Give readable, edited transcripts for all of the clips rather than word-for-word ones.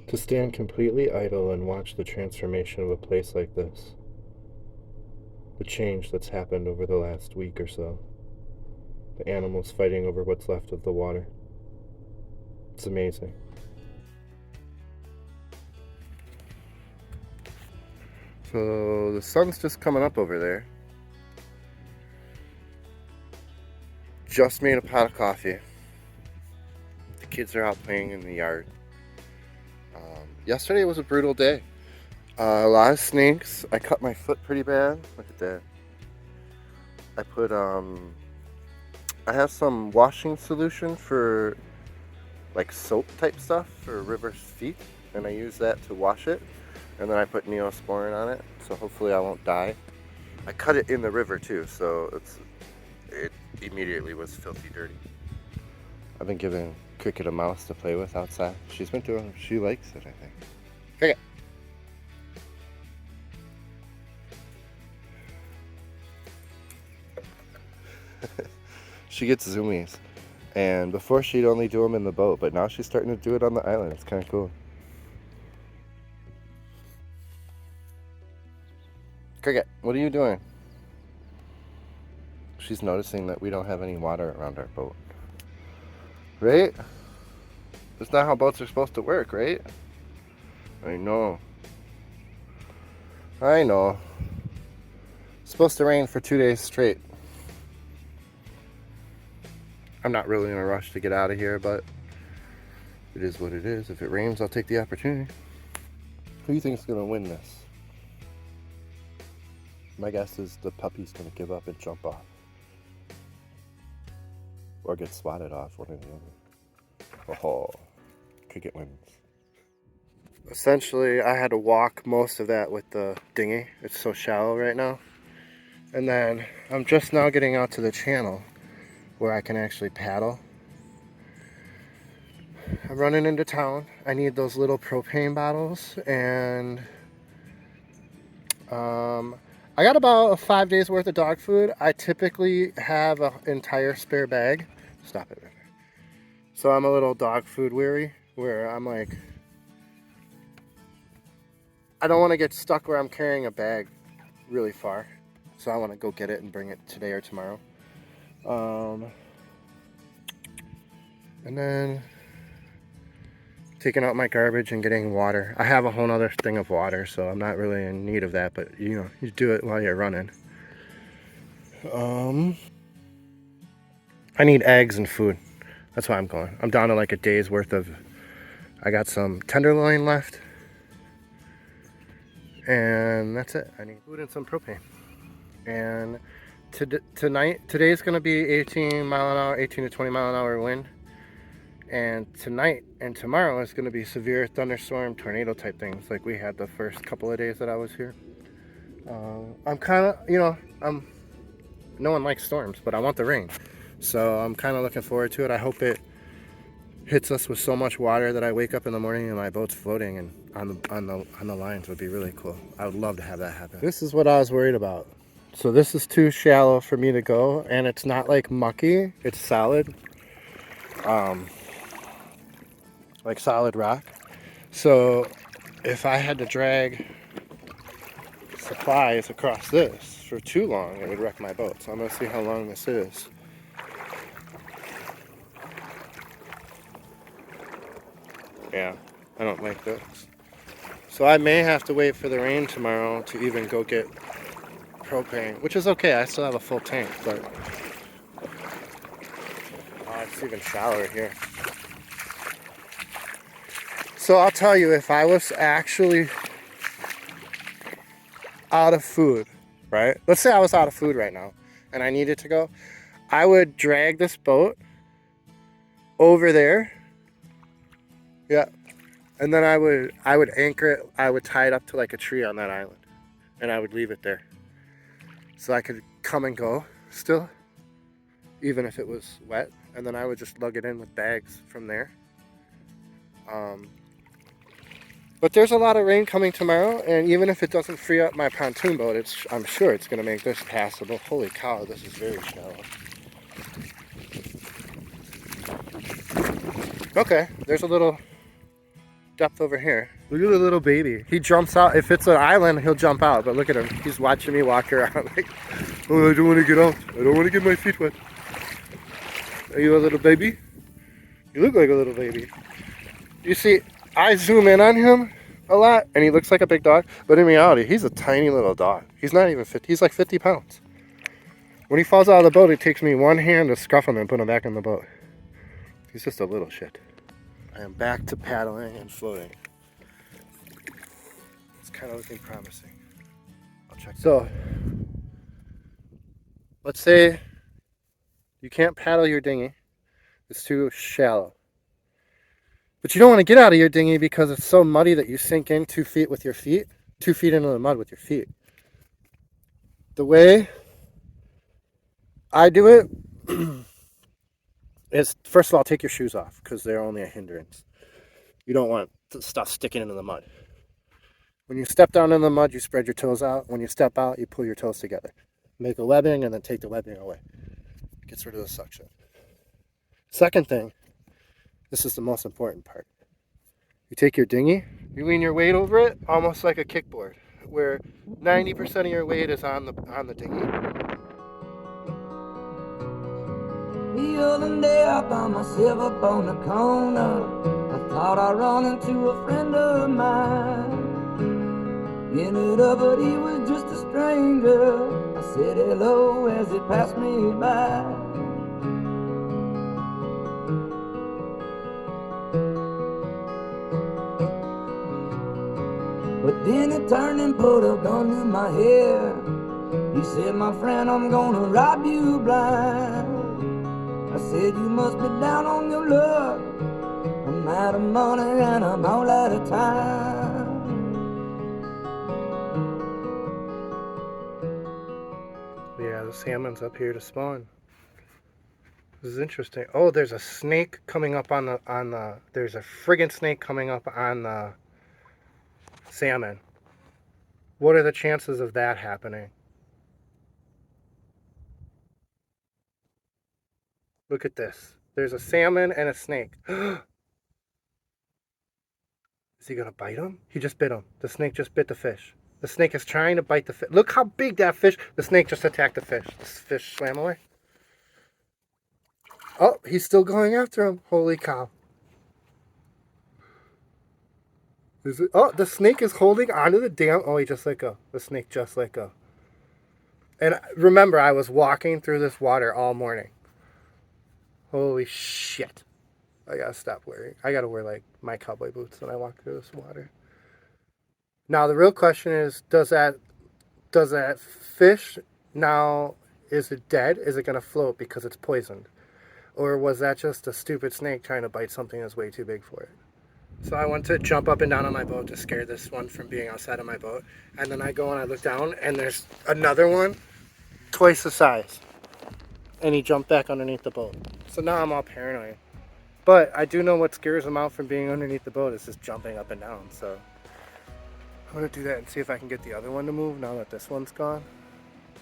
To stand completely idle and watch the transformation of a place like this, the change that's happened over the last week or so, the animals fighting over what's left of the water. It's amazing. So the sun's just coming up over there. Just made a pot of coffee. The kids are out playing in the yard. Yesterday was a brutal day. A lot of snakes. I cut my foot pretty bad. Look at that. I put I have some washing solution for like soap type stuff for River's feet, and I use that to wash it, and then I put Neosporin on it, so hopefully I won't die. I cut it in the river too, so it immediately was filthy dirty. I've been giving Cricket a mouse to play with outside. She's been doing, she likes it, I think. Cricket. She gets zoomies, and before she'd only do them in the boat, but now she's starting to do it on the island. It's kind of cool. Cricket, what are you doing? She's noticing that we don't have any water around our boat. Right? That's not how boats are supposed to work, right? I know. I know. It's supposed to rain for 2 days straight. I'm not really in a rush to get out of here, but it is what it is. If it rains, I'll take the opportunity. Who do you think is going to win this? My guess is the puppy's going to give up and jump off. Or get swatted off, one or the other. Oh, Cricket wins. Essentially, I had to walk most of that with the dinghy. It's so shallow right now. And then I'm just now getting out to the channel where I can actually paddle. I'm running into town. I need those little propane bottles, and I got about 5 days worth of dog food. I typically have an entire spare bag. Stop it. So I'm a little dog food weary, where I'm like, I don't want to get stuck where I'm carrying a bag really far. So I want to go get it and bring it today or tomorrow. And then taking out my garbage and getting water. I have a whole other thing of water, so I'm not really in need of that, but you know, you do it while you're running. I need eggs and food. That's why I'm going. I'm down to like a day's worth of, I got some tenderloin left, and that's it. I need food and some propane. And today's gonna be 18 mile an hour, 18 to 20 mile an hour wind. And tonight and tomorrow is going to be severe thunderstorm, tornado type things like we had the first couple of days that I was here. I'm kind of, you know, no one likes storms, but I want the rain. So I'm kind of looking forward to it. I hope it hits us with so much water that I wake up in the morning and my boat's floating and on the lines would be really cool. I would love to have that happen. This is what I was worried about. So this is too shallow for me to go, and it's not like mucky, it's solid. Like solid rock. So if I had to drag supplies across this for too long, it would wreck my boat. So I'm gonna see how long this is. Yeah, I don't like this. So I may have to wait for the rain tomorrow to even go get propane, which is okay. I still have a full tank, but it's even shallower here. So I'll tell you, if I was actually out of food, right? Let's say I was out of food right now and I needed to go. I would drag this boat over there. Yeah. And then I would anchor it. I would tie it up to like a tree on that island, and I would leave it there. So I could come and go still, even if it was wet. And then I would just lug it in with bags from there. But there's a lot of rain coming tomorrow, and even if it doesn't free up my pontoon boat, I'm sure it's going to make this passable. Holy cow, this is very shallow. Okay, there's a little depth over here. Look at the little baby. He jumps out. If it's an island, he'll jump out. But look at him. He's watching me walk around like, oh, I don't want to get out. I don't want to get my feet wet. Are you a little baby? You look like a little baby. You see, I zoom in on him a lot, and he looks like a big dog. But in reality, he's a tiny little dog. He's not even 50. He's like 50 pounds. When he falls out of the boat, it takes me one hand to scuff him and put him back in the boat. He's just a little shit. I am back to paddling and floating. It's kind of looking promising. I'll check. So, let's say you can't paddle your dinghy. It's too shallow. But you don't want to get out of your dinghy because it's so muddy that you sink in 2 feet with your feet. 2 feet into the mud with your feet. The way I do it is, first of all, take your shoes off because they're only a hindrance. You don't want the stuff sticking into the mud. When you step down in the mud, you spread your toes out. When you step out, you pull your toes together. Make a webbing and then take the webbing away. Gets rid of the suction. Second thing, this is the most important part. You take your dinghy, you lean your weight over it almost like a kickboard, where 90% of your weight is on the dinghy. The other day I found myself up on the corner. I thought I'd run into a friend of mine. Ended up, but he was just a stranger. I said hello as he passed me by. But then he turned and put a gun to my head. He said, my friend, I'm gonna rob you blind. I said, you must be down on your luck. I'm out of money and I'm all out of time. Yeah, the salmon's up here to spawn. This is interesting. Oh, there's a snake coming up on the there's a friggin' snake coming up on the salmon. What are the chances of that happening? Look at this. There's a salmon and a snake. Is he gonna bite him? He just bit him. The snake just bit the fish. The snake is trying to bite the fish. Look how big that fish. The snake just attacked the fish. The fish swam away. Oh, he's still going after him. Holy cow. Is it? Oh, the snake is holding onto the damn. Oh, he just let go. The snake just let go. And remember, I was walking through this water all morning. Holy shit. I gotta stop wearing. I gotta wear like my cowboy boots when I walk through this water. Now the real question is, does that fish now, is it dead? Is it gonna float because it's poisoned? Or was that just a stupid snake trying to bite something that's way too big for it? So I went to jump up and down on my boat to scare this one from being outside of my boat. And then I go and I look down and there's another one twice the size. And he jumped back underneath the boat. So now I'm all paranoid. But I do know what scares him out from being underneath the boat is just jumping up and down. So I'm going to do that and see if I can get the other one to move now that this one's gone.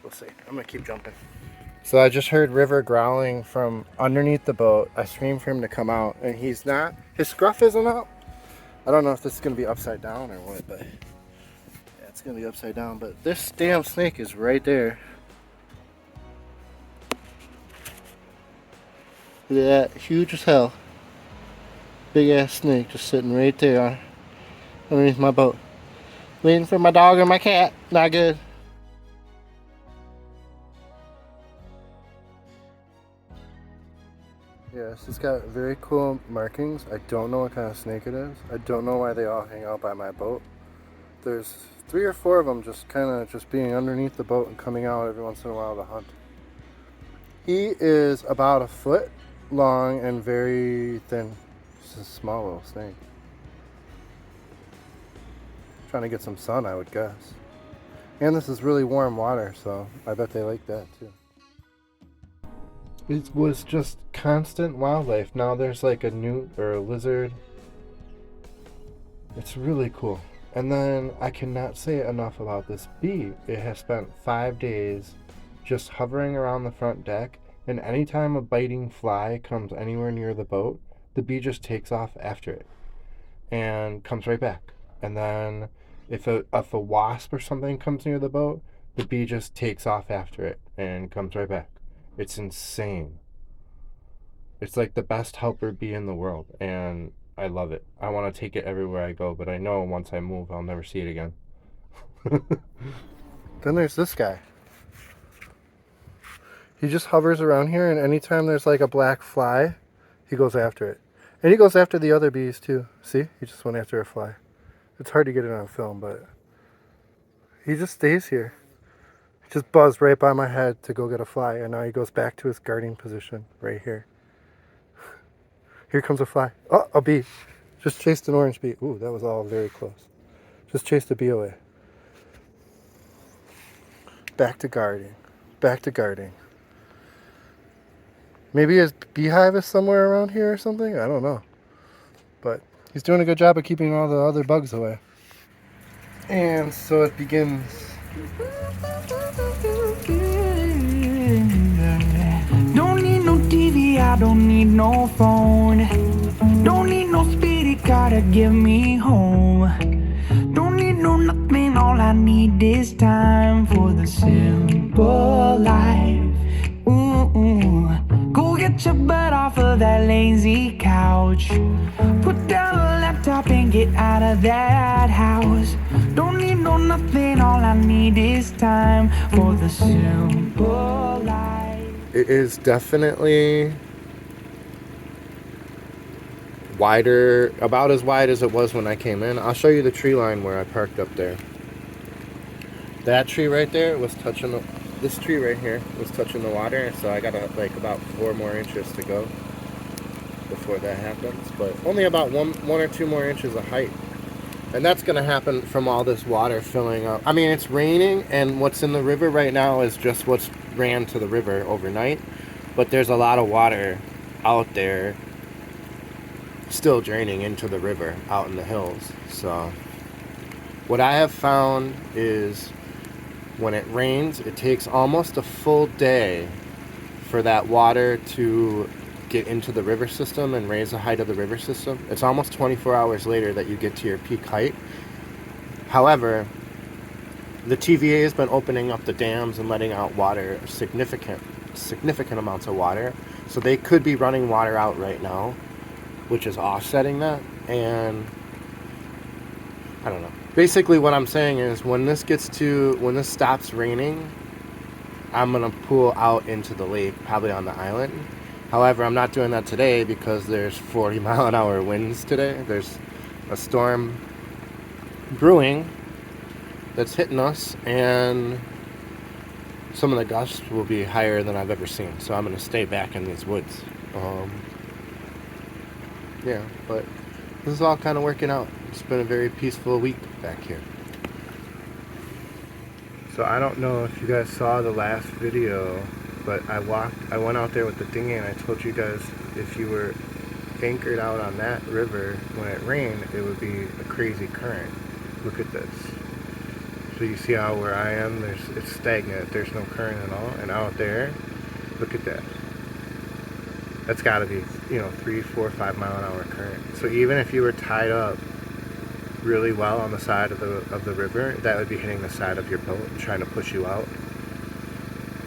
We'll see. I'm going to keep jumping. So I just heard River growling from underneath the boat. I screamed for him to come out and he's not. His scruff isn't up. I don't know if this is going to be upside down or what, but yeah, it's going to be upside down. But this damn snake is right there. Look at that, huge as hell. Big ass snake just sitting right there underneath my boat. Waiting for my dog or my cat. Not good. Yes, it's got very cool markings. I don't know what kind of snake it is. I don't know why they all hang out by my boat. There's 3 or 4 of them just kind of just being underneath the boat and coming out every once in a while to hunt. He is about a foot long and very thin. Just a small little snake. Trying to get some sun, I would guess. And this is really warm water, so I bet they like that too. It was just constant wildlife. Now there's like a newt or a lizard. It's really cool. And then I cannot say enough about this bee. It has spent 5 days just hovering around the front deck, and anytime a biting fly comes anywhere near the boat, the bee just takes off after it. and comes right back. And then if a wasp or something comes near the boat, the bee just takes off after it and comes right back. It's insane. It's like the best helper bee in the world, and I love it. I want to take it everywhere I go, but I know once I move, I'll never see it again. Then there's this guy. He just hovers around here, and anytime there's like a black fly, he goes after it. And he goes after the other bees too. See? He just went after a fly. It's hard to get it on film, but he just stays here. He just buzzed right by my head to go get a fly, and now he goes back to his guarding position right here. Here comes a fly. Oh, a bee. Just chased an orange bee. Ooh, that was all very close. Just chased the bee away. Back to guarding. Back to guarding. Maybe his beehive is somewhere around here or something? I don't know. But he's doing a good job of keeping all the other bugs away. And so it begins. Don't need no TV, I don't need no phone. Don't need no speedy car to get me home. Don't need no nothing, all I need is time for the simple life. Go get your butt off of that lazy couch. Put down the laptop and get out of that house. Don't need no nothing, all I need is time for the simple life. It is definitely wider, about as wide as it was when I came in. I'll show you the tree line where I parked up there. That tree right there was touching the, this tree right here was touching the water, so I got like about 4 more inches to go before that happens, but only about one or 2 more inches of height. And that's going to happen from all this water filling up. I mean, it's raining, and what's in the river right now is just what's ran to the river overnight, but there's a lot of water out there still draining into the river out in the hills. So what I have found is when it rains, it takes almost a full day for that water to get into the river system and raise the height of the river system. It's almost 24 hours later that you get to your peak height. However, the TVA has been opening up the dams and letting out water, significant amounts of water. So they could be running water out right now, which is offsetting that. And I don't know. Basically what I'm saying is when this stops raining, I'm gonna pull out into the lake, probably on the island. However, I'm not doing that today because there's 40-mile-an-hour winds today. There's a storm brewing that's hitting us, and some of the gusts will be higher than I've ever seen. So I'm gonna stay back in these woods. Yeah, but this is all kind of working out. It's been a very peaceful week back here. So I don't know if you guys saw the last video, but I went out there with the dinghy, and I told you guys if you were anchored out on that river when it rained, it would be a crazy current. Look at this. So you see how where I am, it's stagnant. There's no current at all. And out there, look at that. That's got to be, 3, 4, 5 mile an hour current. So even if you were tied up really well on the side of the river, that would be hitting the side of your boat and trying to push you out.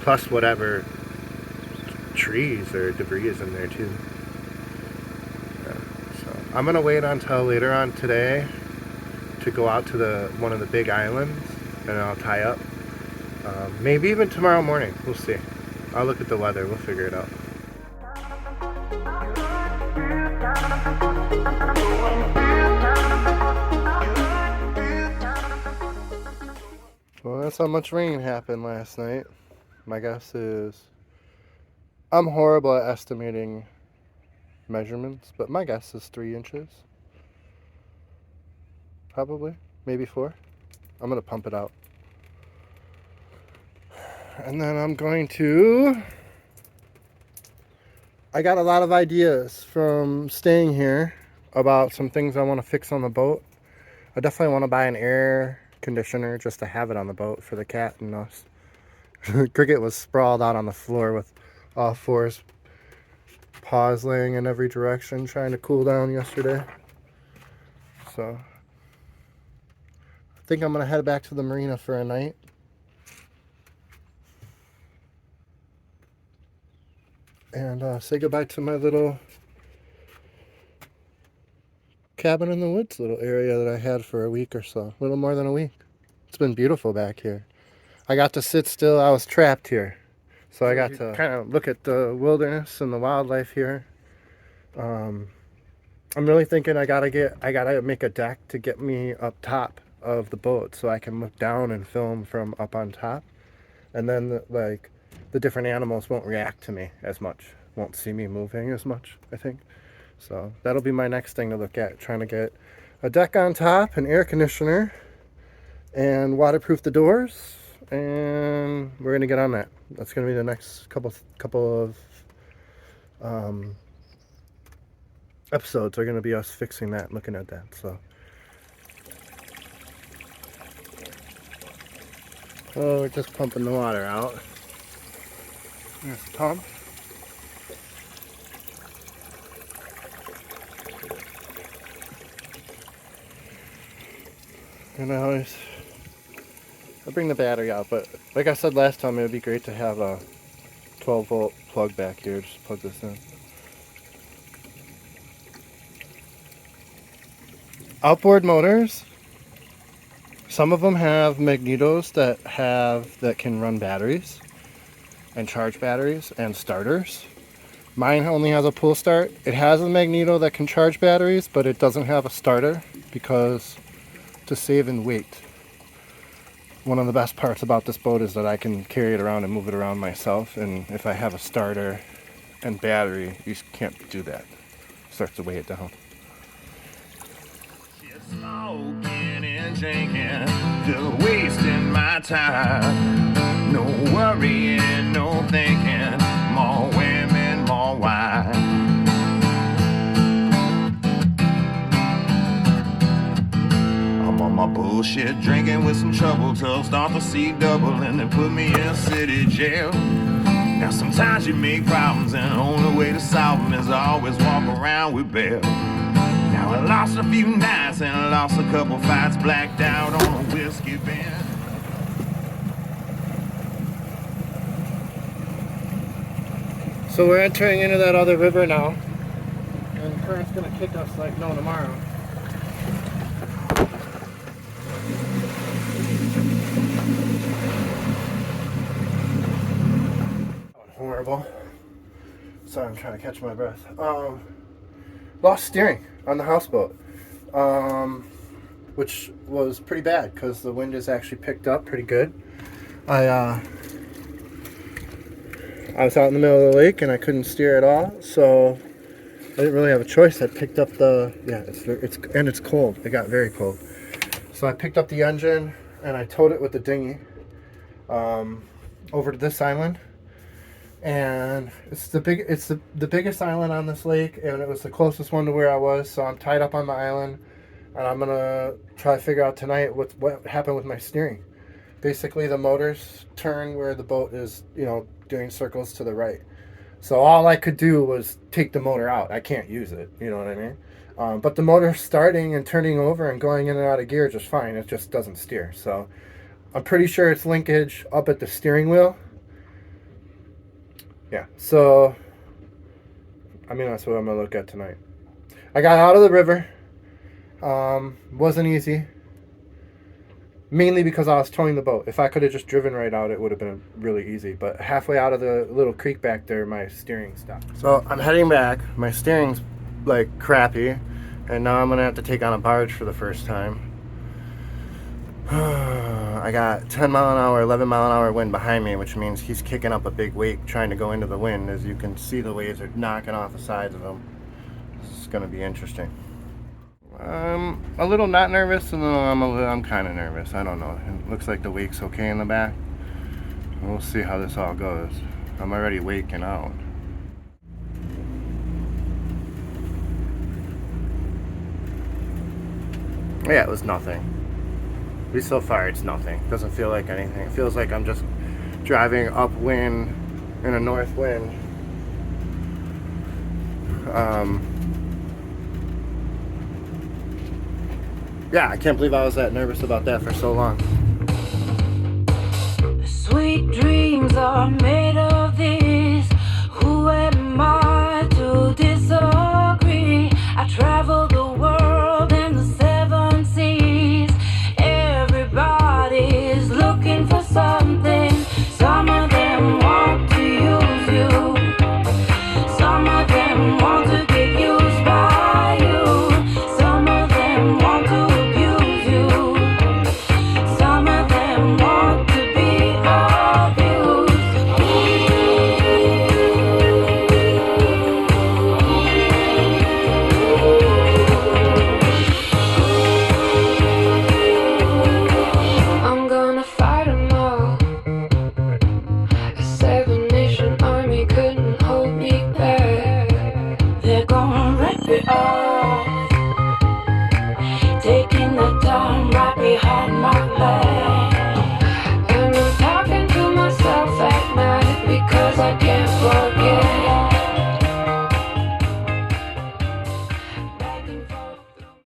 Plus whatever trees or debris is in there too. Yeah, so I'm gonna wait until later on today to go out to one of the big islands, and I'll tie up. Maybe even tomorrow morning. We'll see. I'll look at the weather. We'll figure it out. Well, that's how much rain happened last night. My guess is, I'm horrible at estimating measurements, but my guess is 3 inches. Probably, maybe 4. I'm gonna pump it out. And then I'm going to, I got a lot of ideas from staying here about some things I want to fix on the boat. I definitely want to buy an air conditioner just to have it on the boat for the cat and us. Cricket was sprawled out on the floor with all 4 paws laying in every direction trying to cool down yesterday. So I think I'm gonna head back to the marina for a night. And say goodbye to my little cabin in the woods little area that I had for a week or so. A little more than a week. It's been beautiful back here. I got to sit still. I was trapped here. So I got to kind of look at the wilderness and the wildlife here. I'm really thinking I gotta make a deck to get me up top of the boat so I can look down and film from up on top. And then the different animals won't react to me as much. Won't see me moving as much, I think. So that'll be my next thing to look at. Trying to get a deck on top, an air conditioner, and waterproof the doors. And we're gonna get on that. That's gonna be the next couple of episodes are gonna be us fixing that, looking at that. So, oh, we're just pumping the water out. There's the pump. And I bring the battery out, but like I said last time, it would be great to have a 12-volt plug back here. Just plug this in. Outboard motors. Some of them have magnetos that can run batteries and charge batteries and starters. Mine only has a pull start. It has a magneto that can charge batteries, but it doesn't have a starter because to save in weight. One of the best parts about this boat is that I can carry it around and move it around myself, and if I have a starter and battery, you can't do that. It starts to weigh it down. Just smoking and drinking, just wasting my time. No worrying, no thinking, more women, more wine. My bullshit drinking with some trouble till start to see double and then put me in city jail. Now sometimes you make problems and the only way to solve them is to always walk around with bail. Now I lost a few nights and I lost a couple fights, blacked out on a whiskey bin. So we're entering into that other river now, and the current's gonna kick us like no tomorrow. Horrible. Sorry, I'm trying to catch my breath. Lost steering on the houseboat, which was pretty bad because the wind is actually picked up pretty good. I was out in the middle of the lake and I couldn't steer at all, so I didn't really have a choice. I picked up it's cold. It got very cold, so I picked up the engine and I towed it with the dinghy over to this island. And it's the biggest island on this lake, and it was the closest one to where I was, so I'm tied up on the island, and I'm gonna try to figure out tonight what happened with my steering. Basically, the motors turn where the boat is, doing circles to the right. So all I could do was take the motor out. I can't use it, you know what I mean? But the motor's starting and turning over and going in and out of gear just fine. It just doesn't steer. So I'm pretty sure it's linkage up at the steering wheel. Yeah, so, that's what I'm going to look at tonight. I got out of the river. Wasn't easy. Mainly because I was towing the boat. If I could have just driven right out, it would have been really easy. But halfway out of the little creek back there, my steering stopped. So I'm heading back. My steering's, crappy. And now I'm going to have to take on a barge for the first time. I got 10 mile an hour, 11 mile an hour wind behind me, which means he's kicking up a big wake trying to go into the wind. As you can see, the waves are knocking off the sides of him. This is going to be interesting. I'm a little not nervous, and I'm kind of nervous. I don't know. It looks like the wake's okay in the back. We'll see how this all goes. I'm already waking out. Yeah, it was nothing. At least so far it's nothing. Doesn't feel like anything. It feels like I'm just driving upwind in a north wind. Yeah, I can't believe I was that nervous about that for so long. Sweet dreams are made of this. Who am I to disagree? I travel the world and the seven seas. Everybody's looking for something. Some of them want to use you. Some of them want to get used by you. Some of them want to abuse you. Some of them want to be abused. I'm gonna fight 'em all. A 7-nation army couldn't hold me back. They're gonna rip it off, taking the time right behind my back.